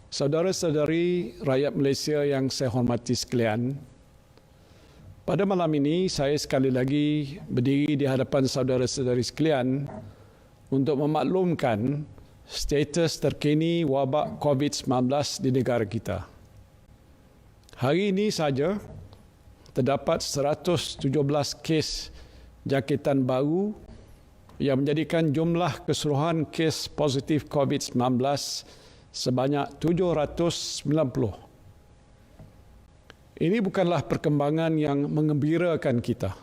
Saudara-saudari rakyat Malaysia yang saya hormati sekalian, pada malam ini saya sekali lagi berdiri di hadapan saudara-saudari sekalian untuk memaklumkan status terkini wabak COVID-19 di negara kita. Hari ini saja terdapat 117 kes jangkitan baru yang menjadikan jumlah keseluruhan kes positif COVID-19 sebanyak 790. Ini bukanlah perkembangan yang menggembirakan kita.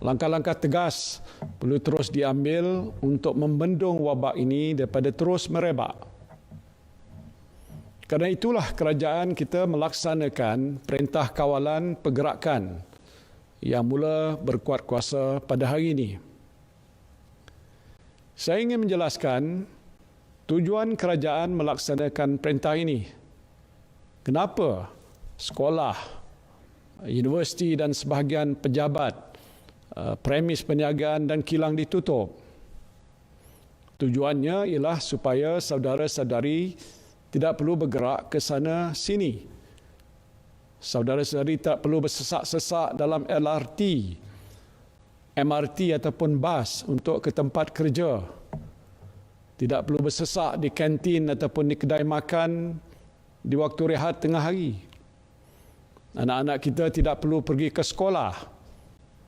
Langkah-langkah tegas perlu terus diambil untuk membendung wabak ini daripada terus merebak. Kerana itulah kerajaan kita melaksanakan Perintah Kawalan Pergerakan yang mula berkuat kuasa pada hari ini. Saya ingin menjelaskan tujuan kerajaan melaksanakan perintah ini. Kenapa sekolah, universiti dan sebahagian pejabat, premis perniagaan dan kilang ditutup? Tujuannya ialah supaya saudara-saudari tidak perlu bergerak ke sana sini. Saudara-saudari tak perlu bersesak-sesak dalam LRT, MRT ataupun bas untuk ke tempat kerja. Tidak perlu bersesak di kantin ataupun di kedai makan di waktu rehat tengah hari. Anak-anak kita tidak perlu pergi ke sekolah,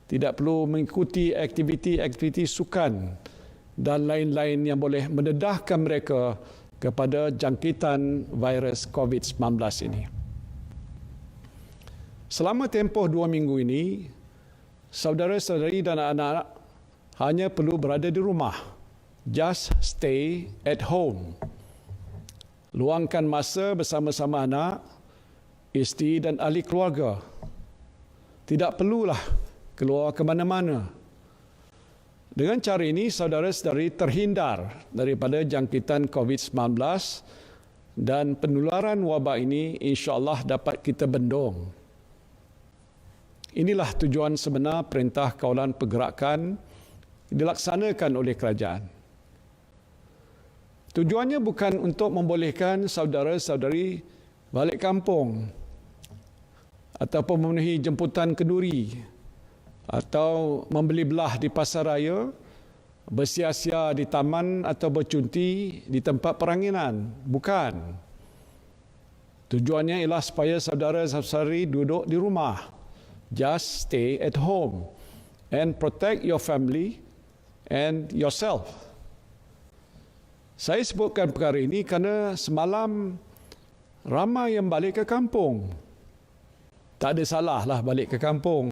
tidak perlu mengikuti aktiviti-aktiviti sukan dan lain-lain yang boleh mendedahkan mereka kepada jangkitan virus COVID-19 ini. Selama tempoh 2 minggu ini, saudara-saudari dan anak-anak hanya perlu berada di rumah. Just stay at home. Luangkan masa bersama-sama anak, isteri dan ahli keluarga. Tidak perlulah keluar ke mana-mana. Dengan cara ini, saudara-saudari terhindar daripada jangkitan COVID-19 dan penularan wabak ini insya-Allah dapat kita bendung. Inilah tujuan sebenar Perintah Kawalan Pergerakan dilaksanakan oleh kerajaan. Tujuannya bukan untuk membolehkan saudara-saudari balik kampung ataupun memenuhi jemputan kenduri atau membeli belah di pasar raya, bersia-sia di taman atau bercunti di tempat peranginan. Bukan. Tujuannya ialah supaya saudara-saudari duduk di rumah. Just stay at home and protect your family and yourself. Saya sebutkan perkara ini kerana semalam ramai yang balik ke kampung. Tak ada salahlah balik ke kampung.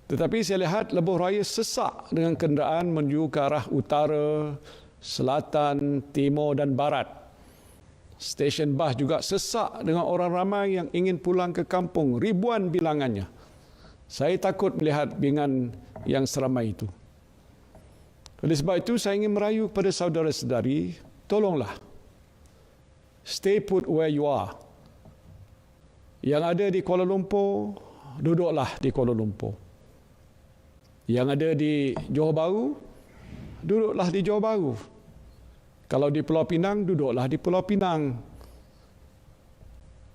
Tetapi saya lihat lebuh raya sesak dengan kenderaan menuju ke arah utara, selatan, timur dan barat. Stesen bas juga sesak dengan orang ramai yang ingin pulang ke kampung, ribuan bilangannya. Saya takut melihat bingan yang seramai itu. Oleh sebab itu, saya ingin merayu kepada saudara-saudari, tolonglah. Stay put where you are. Yang ada di Kuala Lumpur, duduklah di Kuala Lumpur. Yang ada di Johor Bahru, duduklah di Johor Bahru. Kalau di Pulau Pinang, duduklah di Pulau Pinang.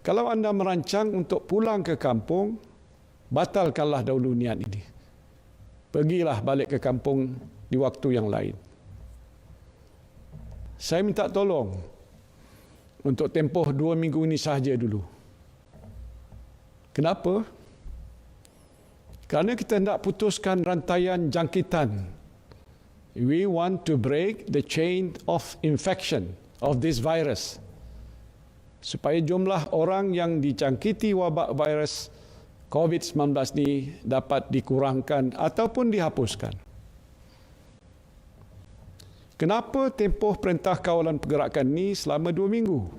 Kalau anda merancang untuk pulang ke kampung, batalkanlah dahulu niat ini. Pergilah balik ke kampung di waktu yang lain. Saya minta tolong untuk tempoh 2 minggu ini sahaja dulu. Kenapa? Kerana kita hendak putuskan rantaian jangkitan. We want to break the chain of infection of this virus. Supaya jumlah orang yang dijangkiti wabak virus COVID-19 ini dapat dikurangkan ataupun dihapuskan. Kenapa tempoh Perintah Kawalan Pergerakan ini selama 2 minggu?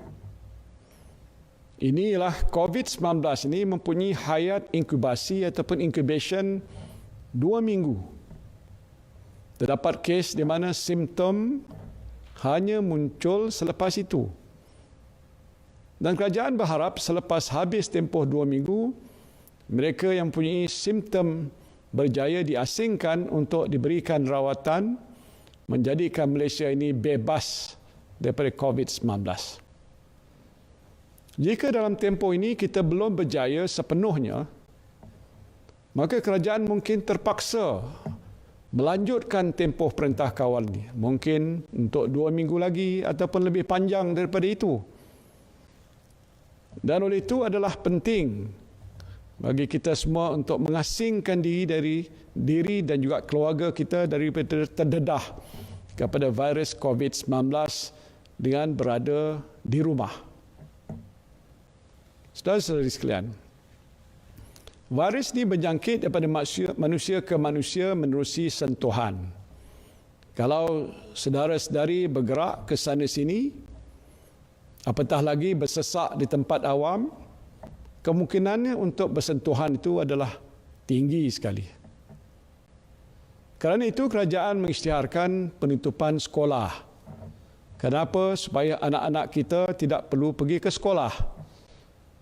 Inilah COVID-19 ini mempunyai hayat inkubasi ataupun incubation 2 minggu. Terdapat kes di mana simptom hanya muncul selepas itu. Dan kerajaan berharap selepas habis tempoh 2 minggu, mereka yang mempunyai simptom berjaya diasingkan untuk diberikan rawatan, menjadikan Malaysia ini bebas daripada COVID-19. Jika dalam tempoh ini kita belum berjaya sepenuhnya, maka kerajaan mungkin terpaksa melanjutkan tempoh perintah kawal ini. Mungkin untuk 2 minggu lagi ataupun lebih panjang daripada itu. Dan oleh itu adalah penting bagi kita semua untuk mengasingkan diri dari diri dan juga keluarga kita daripada terdedah kepada virus COVID-19 dengan berada di rumah. Saudara-saudari sekalian, virus ini berjangkit daripada manusia ke manusia menerusi sentuhan. Kalau saudara-saudari bergerak ke sana sini, apatah lagi bersesak di tempat awam, kemungkinannya untuk bersentuhan itu adalah tinggi sekali. Kerana itu kerajaan mengisytiharkan penutupan sekolah. Kenapa? Supaya anak-anak kita tidak perlu pergi ke sekolah.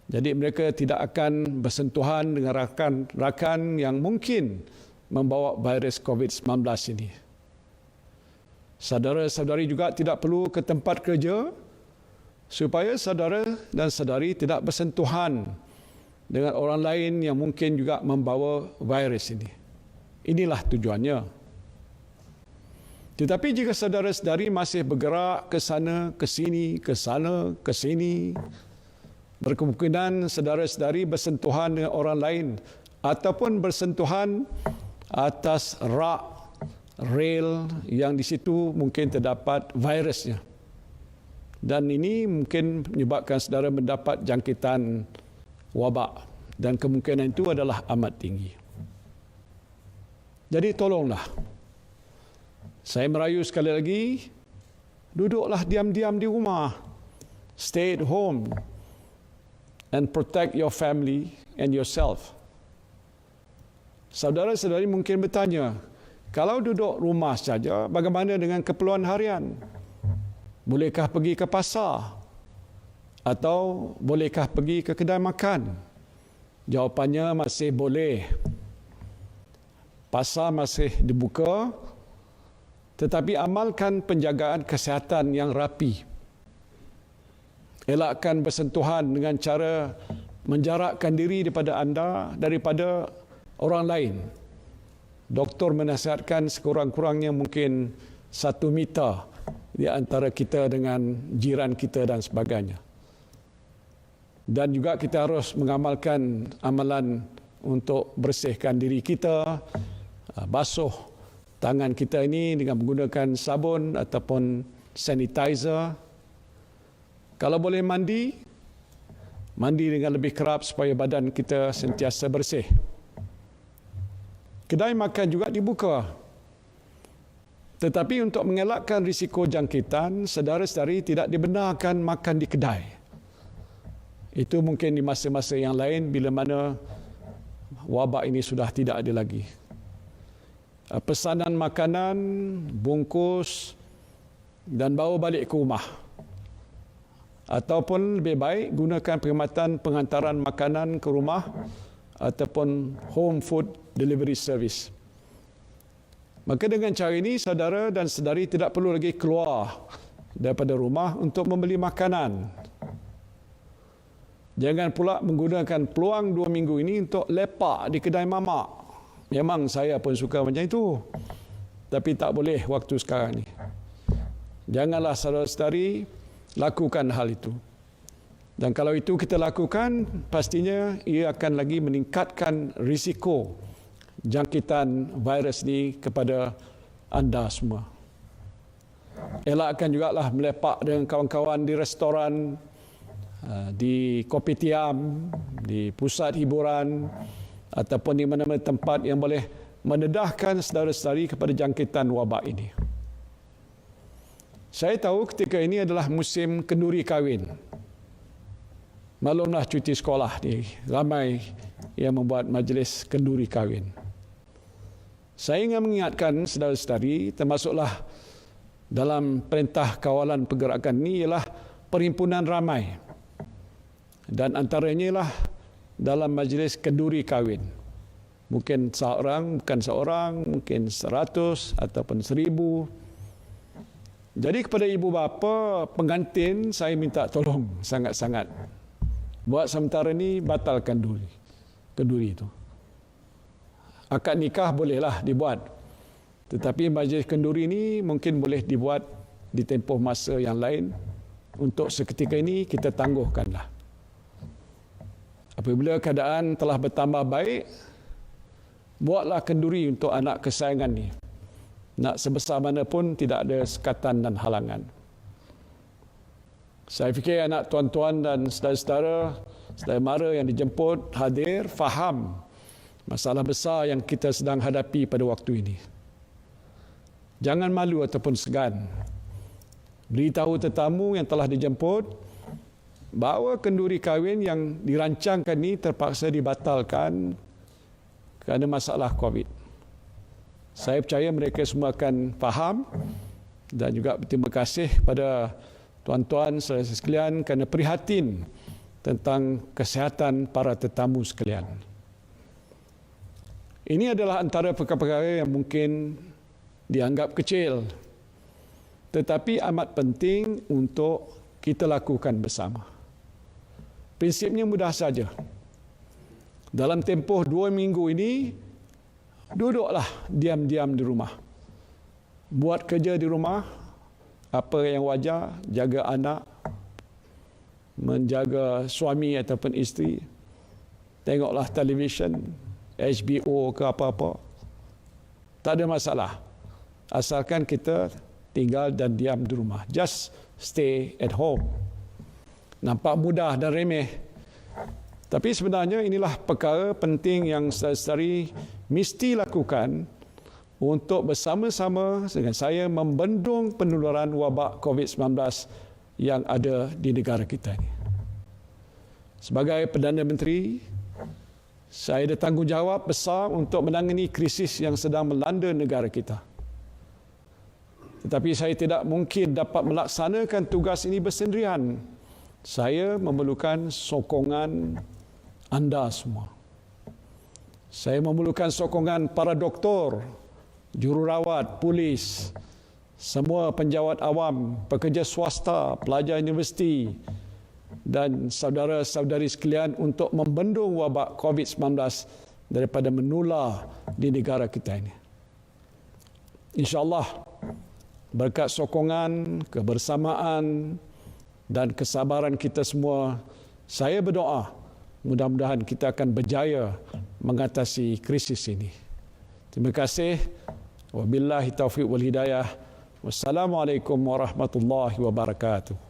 Jadi mereka tidak akan bersentuhan dengan rakan-rakan yang mungkin membawa virus COVID-19 ini. Saudara-saudari juga tidak perlu ke tempat kerja supaya saudara dan saudari tidak bersentuhan dengan orang lain yang mungkin juga membawa virus ini. Inilah tujuannya. Tetapi jika saudara-saudari masih bergerak ke sana, ke sini, ke sana, ke sini, berkemungkinan saudara-saudari bersentuhan dengan orang lain ataupun bersentuhan atas rak, rel yang di situ mungkin terdapat virusnya. Dan ini mungkin menyebabkan saudara mendapat jangkitan wabak dan kemungkinan itu adalah amat tinggi. Jadi tolonglah, saya merayu sekali lagi, duduklah diam-diam di rumah, stay at home, and protect your family and yourself. Saudara-saudari mungkin bertanya, kalau duduk rumah saja, bagaimana dengan keperluan harian? Bolehkah pergi ke pasar? Atau bolehkah pergi ke kedai makan? Jawapannya masih boleh. Pasar masih dibuka, tetapi amalkan penjagaan kesihatan yang rapi. Elakkan bersentuhan dengan cara menjarakkan diri daripada orang lain. Doktor menasihatkan sekurang-kurangnya mungkin 1 meter di antara kita dengan jiran kita dan sebagainya. Dan juga kita harus mengamalkan amalan untuk bersihkan diri kita, basuh tangan kita ini dengan menggunakan sabun ataupun sanitizer. Kalau boleh mandi dengan lebih kerap supaya badan kita sentiasa bersih. Kedai makan juga dibuka. Tetapi untuk mengelakkan risiko jangkitan, saudara-saudari tidak dibenarkan makan di kedai. Itu mungkin di masa-masa yang lain bila mana wabak ini sudah tidak ada lagi. Pesanan makanan, bungkus dan bawa balik ke rumah. Ataupun lebih baik gunakan perkhidmatan pengantaran makanan ke rumah ataupun home food delivery service. Maka dengan cara ini saudara dan saudari tidak perlu lagi keluar daripada rumah untuk membeli makanan. Jangan pula menggunakan peluang 2 minggu ini untuk lepak di kedai mamak. Memang saya pun suka macam itu. Tapi tak boleh waktu sekarang ni. Janganlah saudara-saudari lakukan hal itu. Dan kalau itu kita lakukan, pastinya ia akan lagi meningkatkan risiko jangkitan virus ini kepada anda semua. Elakkan jugalah melepak dengan kawan-kawan di restoran, di kopitiam, di pusat hiburan ataupun di mana-mana tempat yang boleh mendedahkan saudara-saudari kepada jangkitan wabak ini. Saya tahu ketika ini adalah musim kenduri kahwin. Maklumlah cuti sekolah ni, ramai yang membuat majlis kenduri kahwin. Saya ingin mengingatkan saudara-saudari, termasuklah dalam perintah kawalan pergerakan ini ialah perhimpunan ramai. Dan antaranya ialah dalam majlis kenduri kahwin. Mungkin seorang, bukan seorang, mungkin 100 ataupun 1000. Jadi kepada ibu bapa pengantin saya minta tolong sangat-sangat. Buat sementara ni batalkan kenduri itu. Akad nikah bolehlah dibuat. Tetapi majlis kenduri ni mungkin boleh dibuat di tempoh masa yang lain. Untuk seketika ini kita tangguhkanlah. Apabila keadaan telah bertambah baik, buatlah kenduri untuk anak kesayangan ni. Nak sebesar mana pun tidak ada sekatan dan halangan. Saya fikir anak tuan-tuan dan saudara-saudara, saudara mara yang dijemput hadir, faham masalah besar yang kita sedang hadapi pada waktu ini. Jangan malu ataupun segan. Beritahu tetamu yang telah dijemput bahawa kenduri kahwin yang dirancangkan ini terpaksa dibatalkan kerana masalah COVID. Saya percaya mereka semua akan faham dan juga berterima kasih pada tuan-tuan saudara sekalian kerana prihatin tentang kesihatan para tetamu sekalian. Ini adalah antara perkara-perkara yang mungkin dianggap kecil, tetapi amat penting untuk kita lakukan bersama. Prinsipnya mudah saja. Dalam tempoh 2 minggu ini, duduklah diam-diam di rumah. Buat kerja di rumah, apa yang wajar, jaga anak, menjaga suami ataupun isteri, tengoklah televisyen, HBO ke apa-apa. Tak ada masalah. Asalkan kita tinggal dan diam di rumah. Just stay at home. Nampak mudah dan remeh. Tapi sebenarnya inilah perkara penting yang saudara-saudari mesti lakukan untuk bersama-sama dengan saya membendung penularan wabak COVID-19 yang ada di negara kita ini. Sebagai Perdana Menteri, saya ada tanggungjawab besar untuk menangani krisis yang sedang melanda negara kita. Tetapi saya tidak mungkin dapat melaksanakan tugas ini bersendirian. Saya memerlukan sokongan anda semua. Saya memerlukan sokongan para doktor, jururawat, polis, semua penjawat awam, pekerja swasta, pelajar universiti dan saudara-saudari sekalian untuk membendung wabak COVID-19 daripada menular di negara kita ini. InsyaAllah, berkat sokongan, kebersamaan dan kesabaran kita semua, saya berdoa mudah-mudahan kita akan berjaya mengatasi krisis ini. Terima kasih. Wabillahi taufiq wal hidayah. Wassalamualaikum warahmatullahi wabarakatuh.